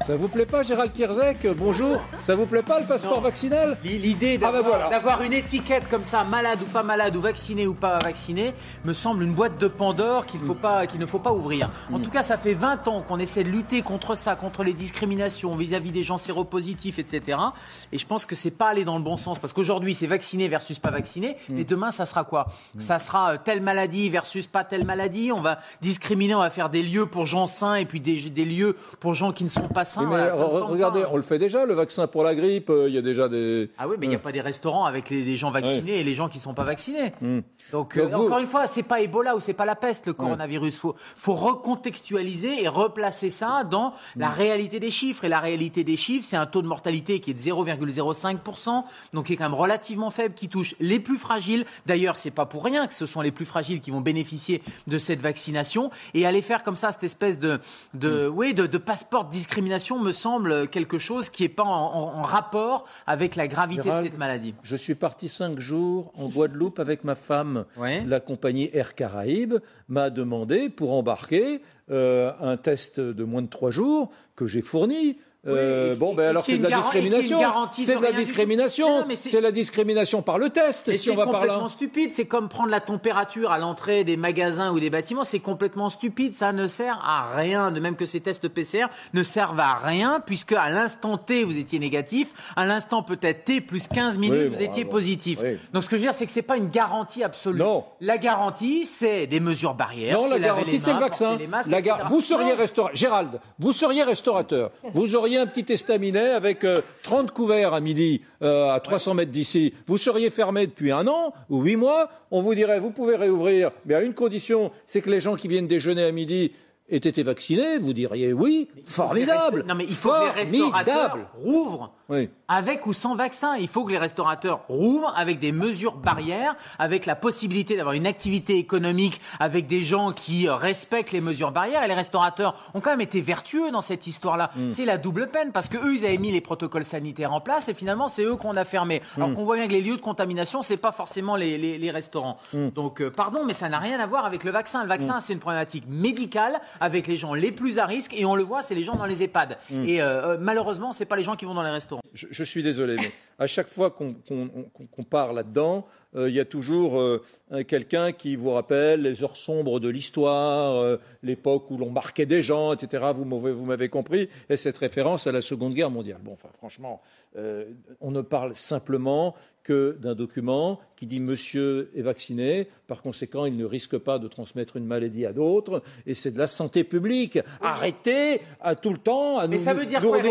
Ça vous plaît pas, Gérald Kierzek? Bonjour. Ça vous plaît pas, le passeport vaccinal? L'idée d'avoir une étiquette comme ça, malade ou pas malade, ou vacciné ou pas vacciné, me semble une boîte de Pandore qu'il ne faut pas ouvrir. En tout cas, ça fait 20 ans qu'on essaie de lutter contre ça, contre les discriminations vis-à-vis des gens séropositifs, etc. Et je pense que c'est pas aller dans le bon sens, parce qu'aujourd'hui, c'est vacciné versus pas vacciné, mais demain, ça sera quoi? Ça sera telle maladie versus pas telle maladie. On va discriminer, on va faire des lieux pour gens sains et puis des lieux pour gens qui ne sont pas sains. Mais regardez, on le fait déjà, le vaccin pour la grippe, il y a déjà des... Ah oui, mais il n'y a pas des restaurants avec les gens vaccinés et les gens qui ne sont pas vaccinés. Donc encore une fois, c'est pas Ebola ou c'est pas la peste, le coronavirus. Faut recontextualiser et replacer ça dans la réalité des chiffres. Et la réalité des chiffres, c'est un taux de mortalité qui est de 0,05%, donc qui est quand même relativement faible, qui touche les plus fragiles. D'ailleurs, c'est pas pour rien que ce sont les plus fragiles qui vont bénéficier de cette vaccination. Et aller faire comme ça cette espèce de passeport de discrimination me semble quelque chose qui n'est pas en rapport avec la gravité Gérald, de cette maladie. Je suis parti 5 jours en Guadeloupe avec ma femme. Ouais. La compagnie Air Caraïbes m'a demandé pour embarquer un test de moins de 3 jours que j'ai fourni. Alors c'est de la discrimination. C'est de la discrimination. C'est la discrimination par le test. Si on va par là. C'est complètement stupide. C'est comme prendre la température à l'entrée des magasins ou des bâtiments. C'est complètement stupide. Ça ne sert à rien. De même que ces tests PCR ne servent à rien, puisque à l'instant T vous étiez négatif, à l'instant peut-être T plus 15 minutes vous étiez positif. Oui. Donc ce que je veux dire, c'est que c'est pas une garantie absolue. Non. La garantie, c'est des mesures barrières. Non, la garantie, c'est le vaccin. Vous seriez Gérald, vous seriez restaurateur. Vous auriez un petit estaminet avec 30 couverts à midi à 300 mètres d'ici. Vous seriez fermé depuis 1 an ou 8 mois. On vous dirait, vous pouvez réouvrir, mais à une condition, c'est que les gens qui viennent déjeuner à midi aient été vaccinés. Vous diriez oui, formidable. Non, mais il faut que les restaurateurs rouvrent. Oui. Avec ou sans vaccin. Il faut que les restaurateurs rouvrent avec des mesures barrières, avec la possibilité d'avoir une activité économique, avec des gens qui respectent les mesures barrières. Et les restaurateurs ont quand même été vertueux dans cette histoire-là. C'est la double peine, parce que eux, ils avaient mis les protocoles sanitaires en place et finalement, c'est eux qu'on a fermés. Alors qu'on voit bien que les lieux de contamination, c'est pas forcément les restaurants. Donc, pardon, mais ça n'a rien à voir avec le vaccin. Le vaccin, c'est une problématique médicale avec les gens les plus à risque, et on le voit, c'est les gens dans les EHPAD. Et malheureusement, c'est pas les gens qui vont dans les restaurants. Je suis désolé, mais à chaque fois qu'on part là-dedans, il y a toujours quelqu'un qui vous rappelle les heures sombres de l'histoire, l'époque où l'on marquait des gens, etc. Vous m'avez compris, et cette référence à la Seconde Guerre mondiale. Bon, enfin, franchement, on ne parle simplement que d'un document qui dit « Monsieur est vacciné », par conséquent, il ne risque pas de transmettre une maladie à d'autres, et c'est de la santé publique. Arrêtez à tout le temps à nous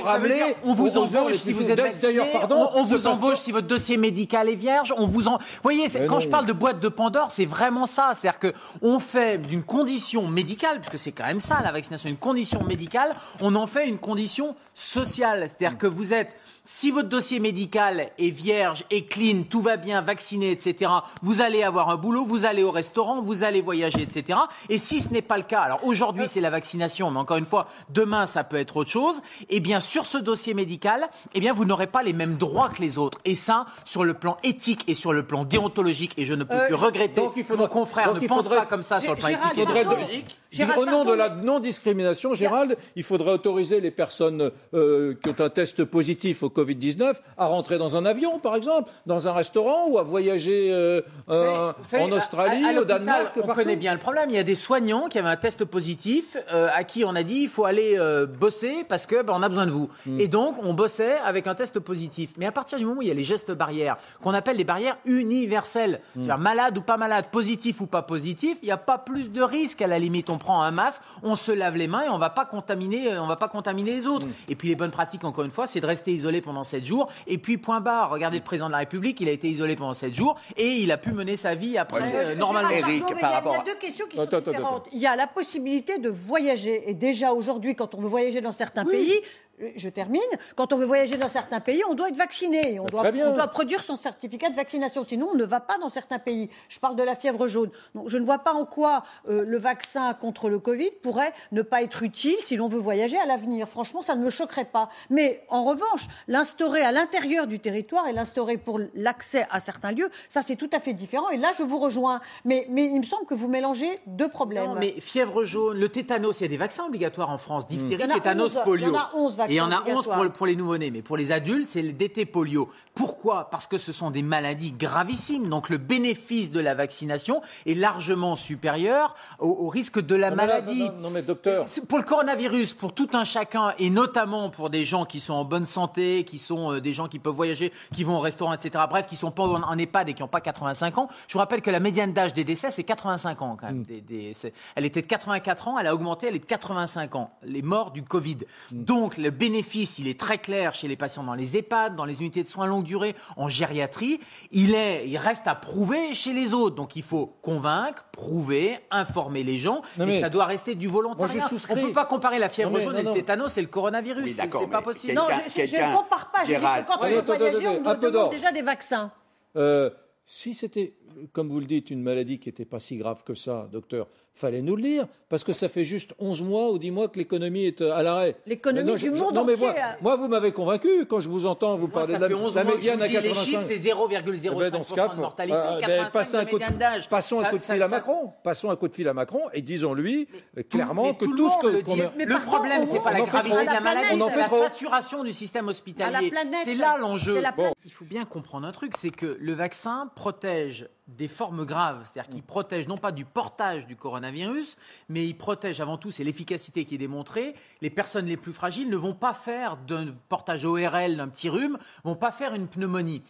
ramener. On vous embauche si vous êtes vacciné, on vous embauche si votre dossier médical est vierge. Vous voyez, quand je parle de boîte de Pandore, c'est vraiment ça. C'est-à-dire qu'on fait d'une condition médicale, puisque c'est quand même ça, la vaccination, une condition médicale, on en fait une condition sociale. C'est-à-dire que vous êtes... Si votre dossier médical est vierge, est clean, tout va bien, vacciné, etc., vous allez avoir un boulot, vous allez au restaurant, vous allez voyager, etc. Et si ce n'est pas le cas, alors aujourd'hui c'est la vaccination, mais encore une fois, demain ça peut être autre chose, eh bien sur ce dossier médical, eh bien vous n'aurez pas les mêmes droits que les autres. Et ça, sur le plan éthique et sur le plan déontologique, et je ne peux que regretter que nos confrères ne pensent pas comme ça sur le plan éthique et déontologique. Au nom de la non-discrimination, Gérald, il faudrait autoriser les personnes qui ont un test positif au Covid-19 à rentrer dans un avion, par exemple, dans un restaurant, ou à voyager en Australie, au Danemark. On connaît bien le problème. Il y a des soignants qui avaient un test positif à qui on a dit il faut aller bosser parce que on a besoin de vous. Et donc on bossait avec un test positif. Mais à partir du moment où il y a les gestes barrières qu'on appelle les barrières universelles, c'est-à-dire malade ou pas malade, positif ou pas positif, il n'y a pas plus de risque à la limite. On prend un masque, on se lave les mains et on va pas contaminer les autres. Et puis les bonnes pratiques, encore une fois, c'est de rester isolé pendant 7 jours. Et puis point barre. Regardez le président de la République, il a été isolé pendant 7 jours et il a pu mener sa vie après normalement. Il y a deux questions qui sont différentes. Il y a la possibilité de voyager. Et déjà aujourd'hui, quand on veut voyager dans certains pays, je termine. Quand on veut voyager dans certains pays, on doit être vacciné. On doit produire son certificat de vaccination. Sinon, on ne va pas dans certains pays. Je parle de la fièvre jaune. Donc, je ne vois pas en quoi le vaccin contre le Covid pourrait ne pas être utile si l'on veut voyager à l'avenir. Franchement, ça ne me choquerait pas. Mais en revanche, l'instaurer à l'intérieur du territoire et l'instaurer pour l'accès à certains lieux, ça c'est tout à fait différent. Et là, je vous rejoins. Mais il me semble que vous mélangez deux problèmes. Non, mais fièvre jaune, le tétanos, il y a des vaccins obligatoires en France. Diphtérie, tétanos, polio. Il y en a 11 vaccins. Et il y en a 11 pour les nouveau-nés. Mais pour les adultes, c'est le DT polio. Pourquoi ? Parce que ce sont des maladies gravissimes. Donc le bénéfice de la vaccination est largement supérieur au risque de la maladie. Non, mais docteur. Pour le coronavirus, pour tout un chacun, et notamment pour des gens qui sont en bonne santé, qui sont des gens qui peuvent voyager, qui vont au restaurant, etc. Bref, qui sont pas en EHPAD et qui n'ont pas 85 ans. Je vous rappelle que la médiane d'âge des décès, c'est 85 ans quand même. Elle était de 84 ans, elle a augmenté, elle est de 85 ans. Les morts du Covid. Donc le bénéfice, il est très clair chez les patients dans les EHPAD, dans les unités de soins longue durée, en gériatrie. Il reste à prouver chez les autres. Donc il faut convaincre, prouver, informer les gens. Et ça doit rester du volontariat. On ne peut pas comparer la fièvre jaune et le tétanos et le coronavirus. Oui, c'est pas possible. Non, je ne compare pas. Quand on veut voyager, on demande déjà des vaccins. Si c'était, comme vous le dites, une maladie qui n'était pas si grave que ça, docteur, fallait nous le dire, parce que ça fait juste 11 mois ou 10 mois que l'économie est à l'arrêt. L'économie du monde entier. Moi, vous m'avez convaincu quand je vous entends, vous parlez de la médiane à 85. Les chiffres, c'est 0,05% de mortalité, 85 de médiane d'âge. Passons un coup de fil à Macron. Passons un coup de fil à Macron et disons-lui clairement que tout ce que... Le problème, c'est pas la gravité de la maladie, c'est la saturation du système hospitalier. C'est là l'enjeu. Il faut bien comprendre un truc, c'est que le vaccin protège des formes graves, c'est-à-dire qu'il protège non pas du portage du coronavirus, mais il protège avant tout, c'est l'efficacité qui est démontrée. Les personnes les plus fragiles ne vont pas faire d'un portage ORL d'un petit rhume, vont pas faire une pneumonie.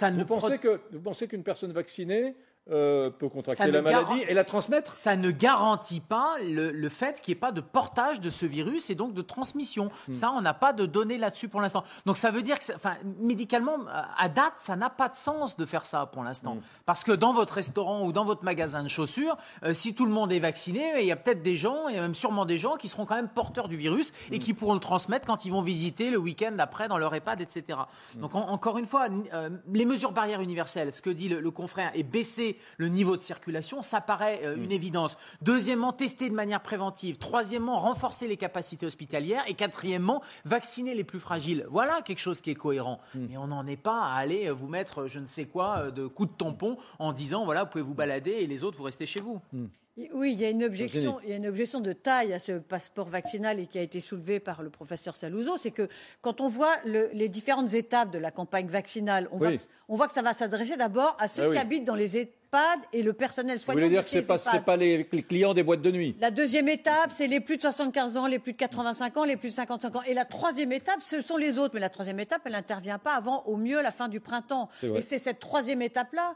Vous pensez qu'une personne vaccinée peut contracter la maladie et la transmettre ? Ça ne garantit pas le fait qu'il n'y ait pas de portage de ce virus et donc de transmission. Ça, on n'a pas de données là-dessus pour l'instant. Donc ça veut dire que, médicalement, à date, ça n'a pas de sens de faire ça pour l'instant. Parce que dans votre restaurant ou dans votre magasin de chaussures, si tout le monde est vacciné, il y a peut-être des gens, il y a même sûrement des gens qui seront quand même porteurs du virus et qui pourront le transmettre quand ils vont visiter le week-end après dans leur EHPAD, etc. Donc encore une fois, les mesures barrières universelles, ce que dit le confrère, est baisser le niveau de circulation, ça paraît une évidence. Deuxièmement, tester de manière préventive. Troisièmement, renforcer les capacités hospitalières. Et quatrièmement, vacciner les plus fragiles. Voilà quelque chose qui est cohérent. Mais on n'en est pas à aller vous mettre je ne sais quoi de coups de tampon en disant voilà, vous pouvez vous balader et les autres, vous restez chez vous. Oui, il y a une objection de taille à ce passeport vaccinal et qui a été soulevée par le professeur Saluzzo, c'est que quand on voit les différentes étapes de la campagne vaccinale, on voit que ça va s'adresser d'abord à ceux qui habitent dans les EHPAD et le personnel soignant. Vous voulez dire que ce n'est pas les clients des boîtes de nuit ? La deuxième étape, c'est les plus de 75 ans, les plus de 85 ans, les plus de 55 ans. Et la troisième étape, ce sont les autres. Mais la troisième étape, elle n'intervient pas avant, au mieux, la fin du printemps. Et c'est cette troisième étape-là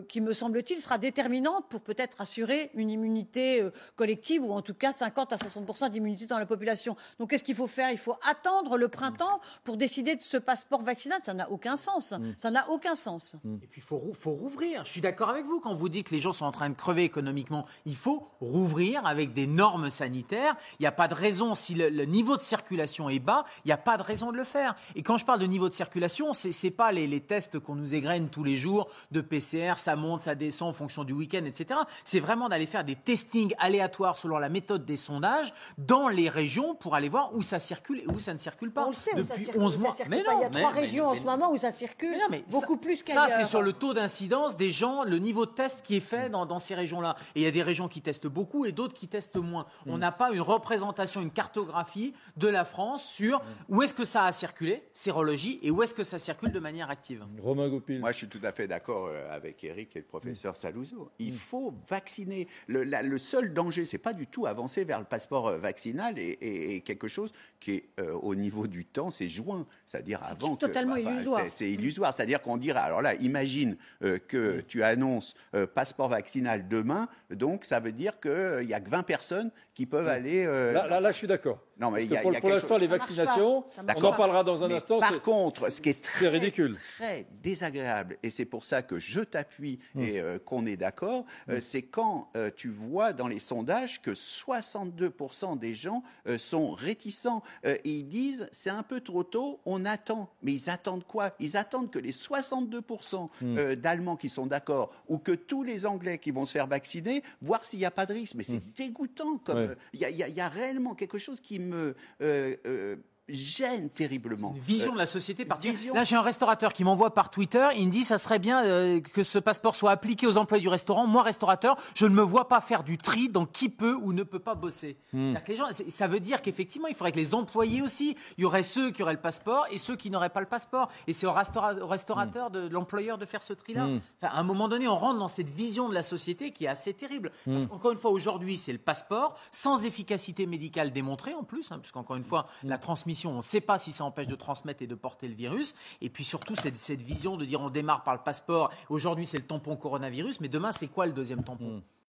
qui, me semble-t-il, sera déterminante pour peut-être assurer une immunité collective ou en tout cas 50 à 60% d'immunité dans la population. Donc qu'est-ce qu'il faut faire ? Il faut attendre le printemps pour décider de ce passeport vaccinal. Ça n'a aucun sens. Ça n'a aucun sens. Et puis il faut rouvrir. Je suis d'accord avec vous quand vous dites que les gens sont en train de crever économiquement. Il faut rouvrir avec des normes sanitaires. Il n'y a pas de raison, si le niveau de circulation est bas, il n'y a pas de raison de le faire. Et quand je parle de niveau de circulation, c'est pas les tests qu'on nous égrène tous les jours de PCR, ça monte, ça descend en fonction du week-end, etc. C'est vraiment d'aller faire des testings aléatoires selon la méthode des sondages dans les régions pour aller voir où ça circule et où ça ne circule pas. On le sait, depuis où ça 11 mois. Mais non, il y a 3 régions en ce moment où ça circule beaucoup plus qu'ailleurs. Ça, c'est sur le taux d'incidence des gens, le niveau de test qui est fait dans ces régions-là. Et il y a des régions qui testent beaucoup et d'autres qui testent moins. On n'a pas une représentation, une cartographie de la France sur où est-ce que ça a circulé, sérologie, et où est-ce que ça circule de manière active. Romain Goupil. Moi, je suis tout à fait d'accord avec Eric et le professeur Saluzzo. Il faut vacciner. Le seul danger, c'est pas du tout avancer vers le passeport vaccinal et quelque chose qui est au niveau du temps, c'est juin. C'est-à-dire avant que... totalement illusoire. C'est illusoire. C'est-à-dire qu'on dirait... Alors là, imagine que tu annonces passeport vaccinal demain, donc ça veut dire qu'il n'y a que 20 personnes qui peuvent aller... Là, je suis d'accord. Non, mais pour l'instant, les vaccinations, on en parlera dans un instant. Par contre, ce qui est très, ridicule, très désagréable, et c'est pour ça que je t'appuie et qu'on est d'accord, c'est quand tu vois dans les sondages que 62% des gens sont réticents. Ils disent, c'est un peu trop tôt, on attend. Mais ils attendent quoi ? Ils attendent que les 62% d'Allemands qui sont d'accord, ou que tous les Anglais qui vont se faire vacciner, voir s'il n'y a pas de risque. Mais c'est dégoûtant. Il y a réellement quelque chose qui me gêne terriblement. Une vision de la société particulière. Là, j'ai un restaurateur qui m'envoie par Twitter, il me dit ça serait bien que ce passeport soit appliqué aux employés du restaurant. Moi, restaurateur, je ne me vois pas faire du tri dans qui peut ou ne peut pas bosser. Que les gens, ça veut dire qu'effectivement, il faudrait que les employés aussi, il y aurait ceux qui auraient le passeport et ceux qui n'auraient pas le passeport. Et c'est au restaurateur de l'employeur de faire ce tri-là. Enfin, à un moment donné, on rentre dans cette vision de la société qui est assez terrible. Parce qu'encore une fois, aujourd'hui, c'est le passeport, sans efficacité médicale démontrée en plus, puisqu'encore une fois, la transmission, on ne sait pas si ça empêche de transmettre et de porter le virus. Et puis surtout, cette vision de dire on démarre par le passeport. Aujourd'hui, c'est le tampon coronavirus, mais demain, c'est quoi le deuxième tampon ?